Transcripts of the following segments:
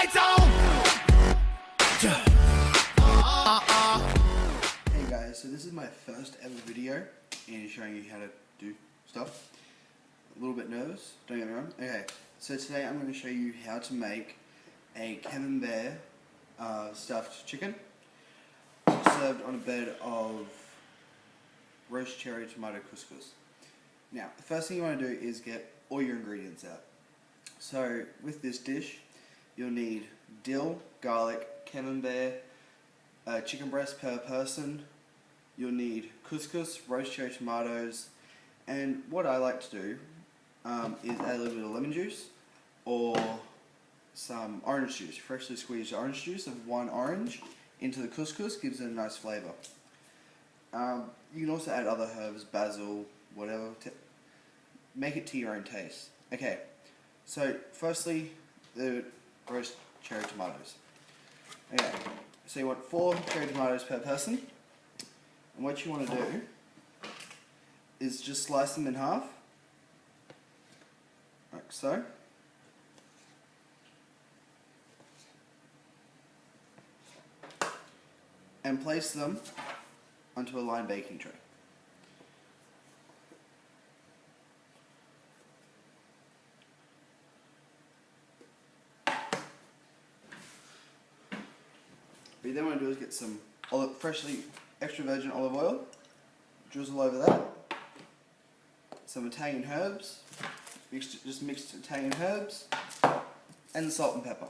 lights on. Hey guys, so this is my first ever video in showing you how to do stuff. A little bit nervous, don't get me wrong. Okay, so today I'm going to show you how to make a Camembert stuffed chicken served on a bed of roast cherry tomato couscous. Now, the first thing you want to do is get all your ingredients out. So with this dish, you'll need dill, garlic, camembert, chicken breast per person. You'll need couscous, roast cherry tomatoes, and what I like to do is add a little bit of lemon juice or some orange juice, freshly squeezed orange juice of one orange into the couscous, gives it a nice flavour. You can also add other herbs, basil, whatever, make it to your own taste. Okay, so firstly, the roast cherry tomatoes. Okay, so you want 4 cherry tomatoes per person, and what you want to do is just slice them in half, like so. And place them onto a lined baking tray. What you then want to do is get some freshly extra virgin olive oil, drizzle over that, some Italian herbs, just mixed Italian herbs, and salt and pepper.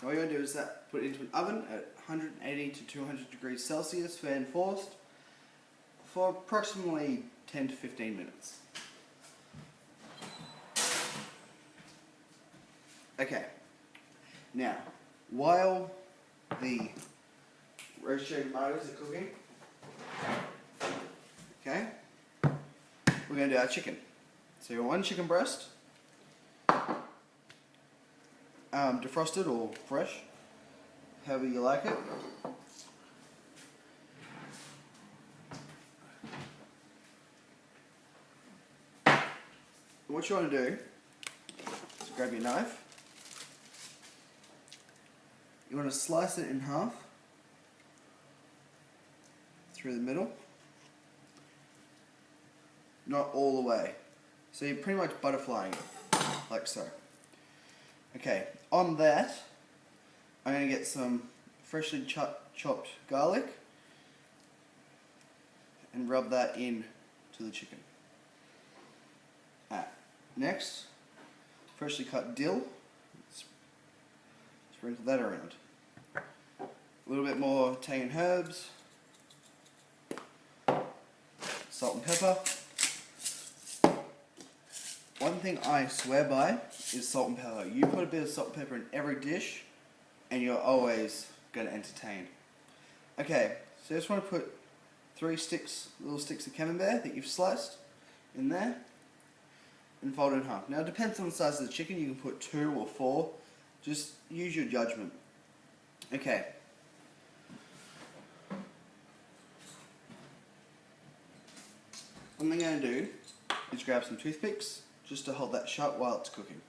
What you want to do is put it into an oven at 180 to 200 degrees Celsius, fan forced, for approximately 10 to 15 minutes. Okay, now, while the roast cherry tomatoes are cooking, okay, we're going to do our chicken. So you want 1 chicken breast, defrosted or fresh, however you like it. And what you want to do is grab your knife. You want to slice it in half through the middle, not all the way. So you're pretty much butterflying it, like so. Okay, on that, I'm going to get some freshly chopped garlic and rub that in to the chicken. Next, freshly cut dill, sprinkle that around. A little bit more Italian herbs, salt and pepper. One thing I swear by is salt and pepper. You put a bit of salt and pepper in every dish and you're always going to entertain. Okay, so you just want to put 3 little sticks of camembert that you've sliced in there and fold it in half. Now it depends on the size of the chicken, you can put 2 or 4, just use your judgment. Okay. What I'm going to do is grab some toothpicks just to hold that shut while it's cooking.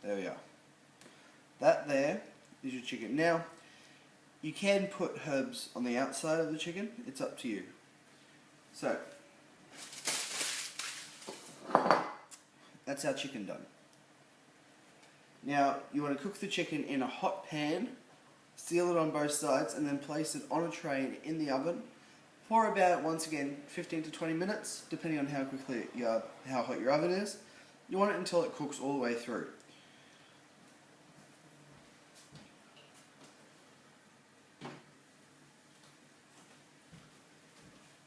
There we are. That there is your chicken. Now, you can put herbs on the outside of the chicken, it's up to you. So, that's our chicken done. Now, you want to cook the chicken in a hot pan, seal it on both sides, and then place it on a tray in the oven for about, once again, 15 to 20 minutes, depending on how hot your oven is. You want it until it cooks all the way through.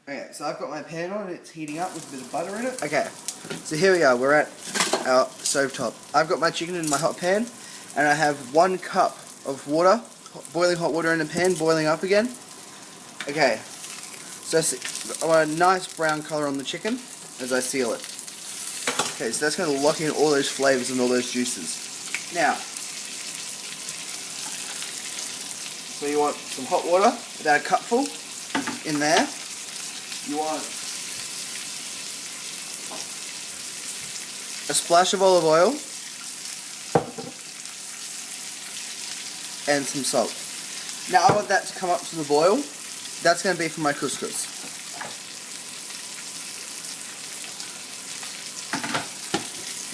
Okay, so I've got my pan on, it's heating up with a bit of butter in it. Okay, so here we are, we're at our stove top. I've got my chicken in my hot pan, and I have 1 cup of water, boiling hot water in the pan, boiling up again. Okay, So I want a nice brown colour on the chicken as I seal it. Okay, so that's going to lock in all those flavours and all those juices. Now, so you want some hot water, about a cupful in there. You want a splash of olive oil and some salt. Now I want that to come up to the boil. That's going to be for my couscous.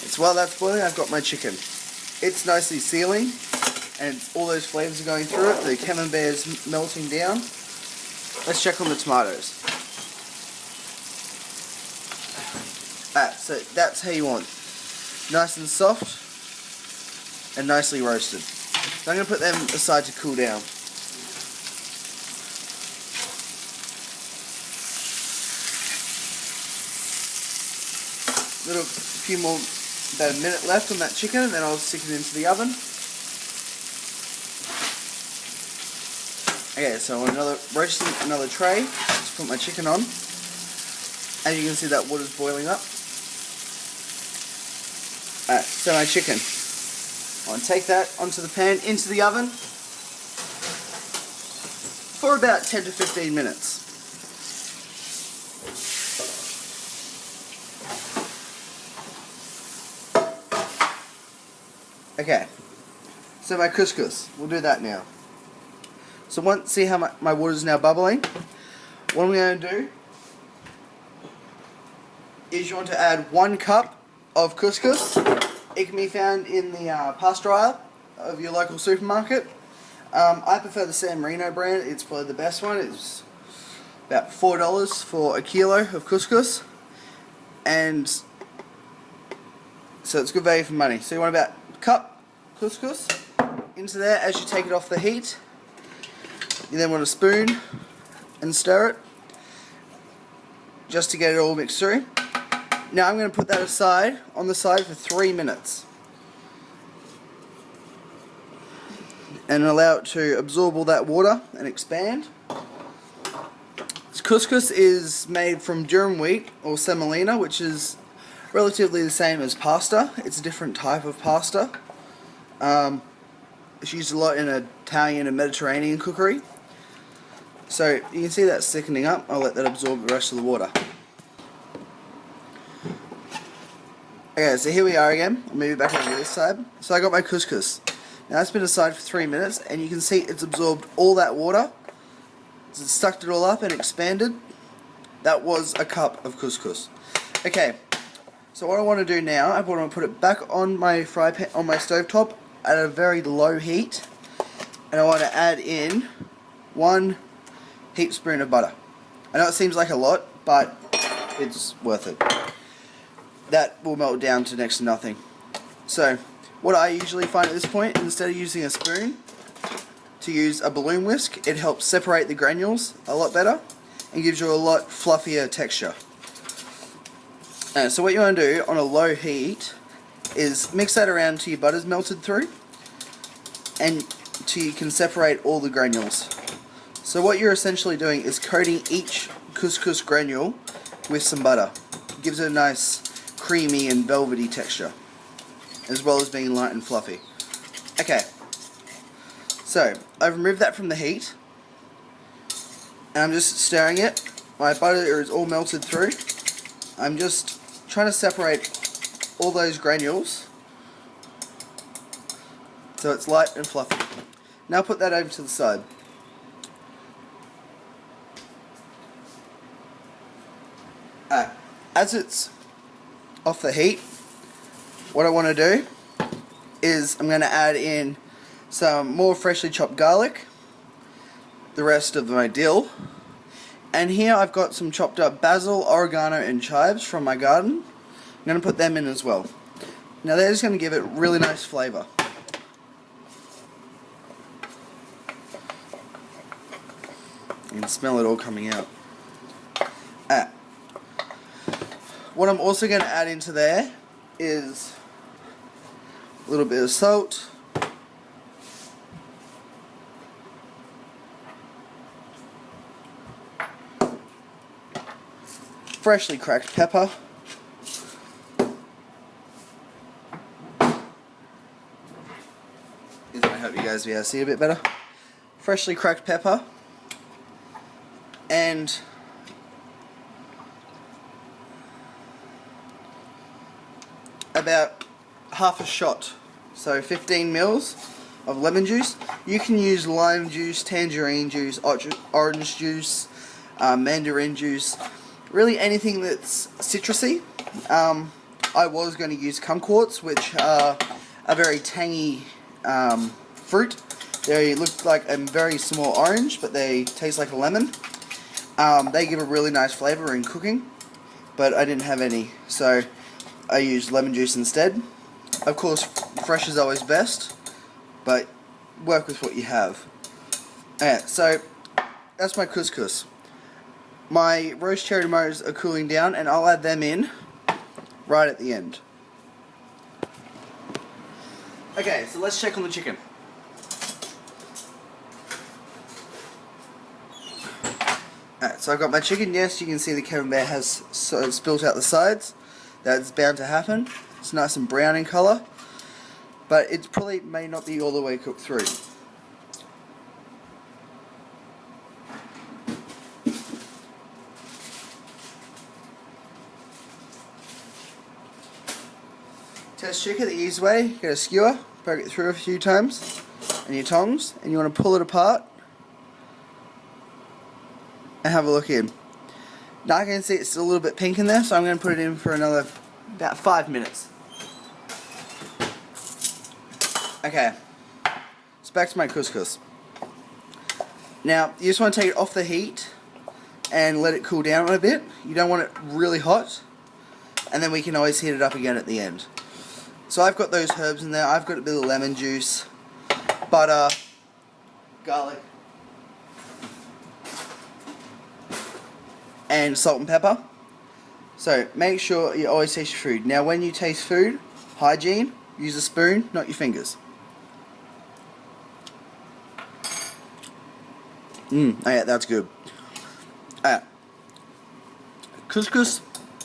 So while that's boiling, I've got my chicken. It's nicely sealing, and all those flavours are going through it. The camembert is melting down. Let's check on the tomatoes. So that's how you want. Nice and soft and nicely roasted. So I'm going to put them aside to cool down. Few more, about a minute left on that chicken, and then I'll stick it into the oven. Okay, so roasting another tray to put my chicken on. As you can see, that water's boiling up. Alright, so my chicken. I want to take that onto the pan, into the oven for about 10 to 15 minutes. Okay, so my couscous, we'll do that now. So see how my water is now bubbling? What I'm going to do is you want to add 1 cup of couscous. It can be found in the pasta aisle of your local supermarket. I prefer the San Marino brand. It's probably the best one. It's about $4 for a kilo of couscous, and so it's good value for money. So you want about a cup couscous into there. As you take it off the heat, you then want a spoon and stir it just to get it all mixed through. Now I'm going to put that aside on the side for 3 minutes and allow it to absorb all that water and expand. This couscous is made from durum wheat or semolina, which is relatively the same as pasta. It's a different type of pasta. It's used a lot in Italian and Mediterranean cookery. So you can see that thickening up. I'll let that absorb the rest of the water. Okay, so here we are again. I'll move it back over to this side. So I got my couscous. Now that's been aside for 3 minutes, and you can see it's absorbed all that water. It's sucked it all up and expanded. That was a cup of couscous. Okay, so what I want to do now, I want to put it back on my fry pan, on my stovetop at a very low heat, and I want to add in 1 heaped spoon of butter. I know it seems like a lot, but it's worth it. That will melt down to next to nothing. So what I usually find at this point, instead of using a spoon, to use a balloon whisk. It helps separate the granules a lot better and gives you a lot fluffier texture. So what you want to do on a low heat is mix that around until your butter's melted through and till you can separate all the granules. So what you're essentially doing is coating each couscous granule with some butter. It gives it a nice creamy and velvety texture, as well as being light and fluffy. Okay, so I've removed that from the heat and I'm just stirring it. My butter is all melted through. I'm just trying to separate all those granules so it's light and fluffy. Now put that over to the side. As it's off the heat, what I want to do is I'm going to add in some more freshly chopped garlic, the rest of my dill, and here I've got some chopped up basil, oregano and chives from my garden. I'm going to put them in as well. Now they're just going to give it really nice flavour. You can smell it all coming out. What I'm also going to add into there is a little bit of salt, freshly cracked pepper. I hope you guys will be able to see a bit better. Freshly cracked pepper. And about half a shot, so 15 mils of lemon juice. You can use lime juice, tangerine juice, orange juice, mandarin juice, really anything that's citrusy. I was going to use kumquats, which are a very tangy fruit. They look like a very small orange, but they taste like a lemon. They give a really nice flavour in cooking, but I didn't have any, so I used lemon juice instead. Of course, fresh is always best, but work with what you have. Alright, so that's my couscous. My roast cherry tomatoes are cooling down, and I'll add them in right at the end. Okay, so let's check on the chicken. Alright, so I've got my chicken. Yes, you can see the Camembert has spilt out the sides. That's bound to happen. It's nice and brown in colour, but it probably may not be all the way cooked through. Test chicken the easy way. Get a skewer, poke it through a few times, and your tongs, and you want to pull it apart and have a look in. Now I can see it's still a little bit pink in there, so I'm going to put it in for another about 5 minutes. Okay, so back to my couscous. Now you just want to take it off the heat and let it cool down a bit. You don't want it really hot, and then we can always heat it up again at the end. So I've got those herbs in there. I've got a bit of lemon juice, butter, garlic, and salt and pepper. So make sure you always taste your food. Now when you taste food, hygiene, use a spoon, not your fingers. Oh yeah, that's good. Couscous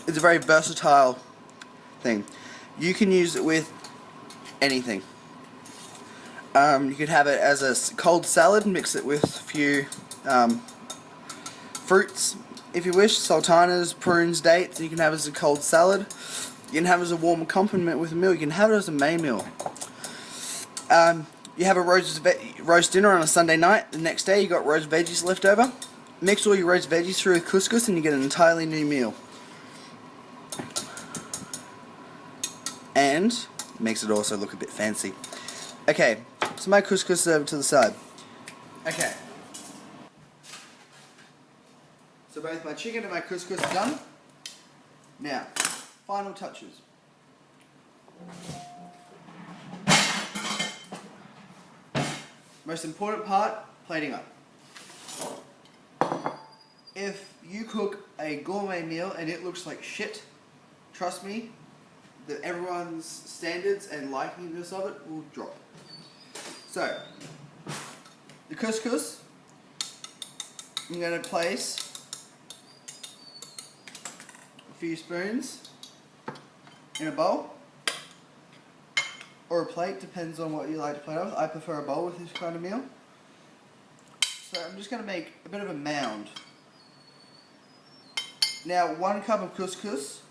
is a very versatile thing. You can use it with anything. You could have it as a cold salad, mix it with a few fruits, if you wish, sultanas, prunes, dates. You can have it as a cold salad. You can have it as a warm accompaniment with a meal. You can have it as a main meal. You have a roast dinner on a Sunday night. The next day you got roast veggies left over. Mix all your roast veggies through with couscous and you get an entirely new meal. And makes it also look a bit fancy. Okay, so my couscous is over to the side. Okay. So both my chicken and my couscous are done. Now, final touches. Most important part, plating up. If you cook a gourmet meal and it looks like shit, trust me, that everyone's standards and likingness of it will drop. So, the couscous, I'm going to place a few spoons in a bowl or a plate, depends on what you like to plate with. I prefer a bowl with this kind of meal. So I'm just going to make a bit of a mound. Now 1 cup of couscous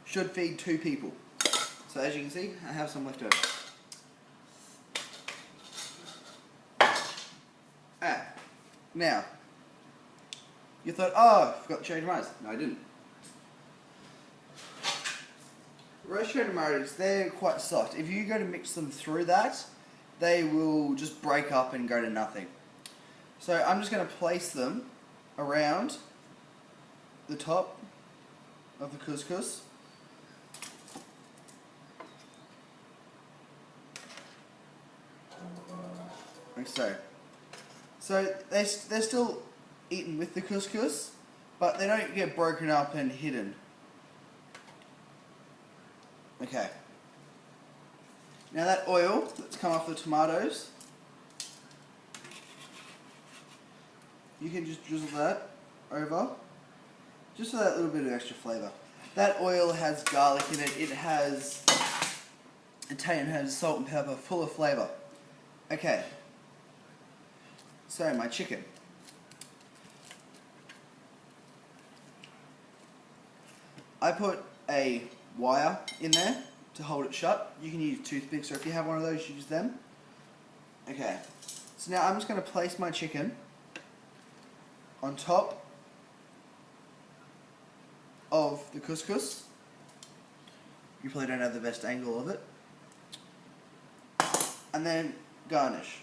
should feed 2 people. So as you can see, I have some left over. Now, you thought, oh, I forgot to change mine. No, I didn't. Roast cherry tomatoes, they're quite soft. If you go to mix them through that, they will just break up and go to nothing. So I'm just going to place them around the top of the couscous. Like so. So they're still eaten with the couscous, but they don't get broken up and hidden. Okay. Now that oil that's come off the tomatoes, you can just drizzle that over just for that little bit of extra flavour. That oil has garlic in it. It has Italian herbs, salt and pepper, full of flavour. Okay. So my chicken. I put a wire in there to hold it shut. You can use toothpicks, or if you have one of those, use them. Okay. So now I'm just going to place my chicken on top of the couscous. You probably don't have the best angle of it. And then garnish.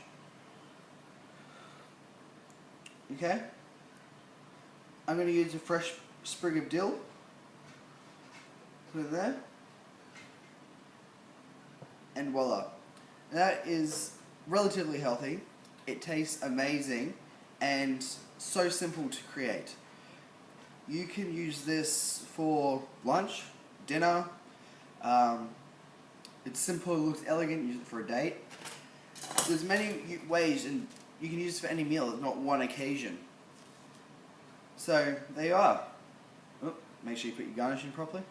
Okay? I'm going to use a fresh sprig of dill. Put it there. And voila. That is relatively healthy. It tastes amazing and so simple to create. You can use this for lunch, dinner. It's simple, it looks elegant, use it for a date. There's many ways, and you can use it for any meal, not one occasion. So, there you are. Oh, make sure you put your garnish in properly.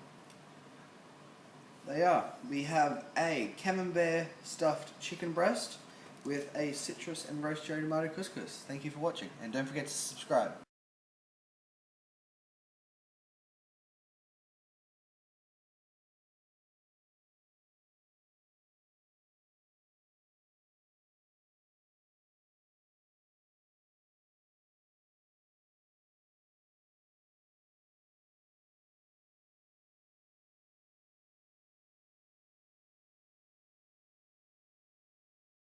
There you are. We have a Camembert stuffed chicken breast with a citrus and roast cherry tomato couscous. Thank you for watching, and don't forget to subscribe.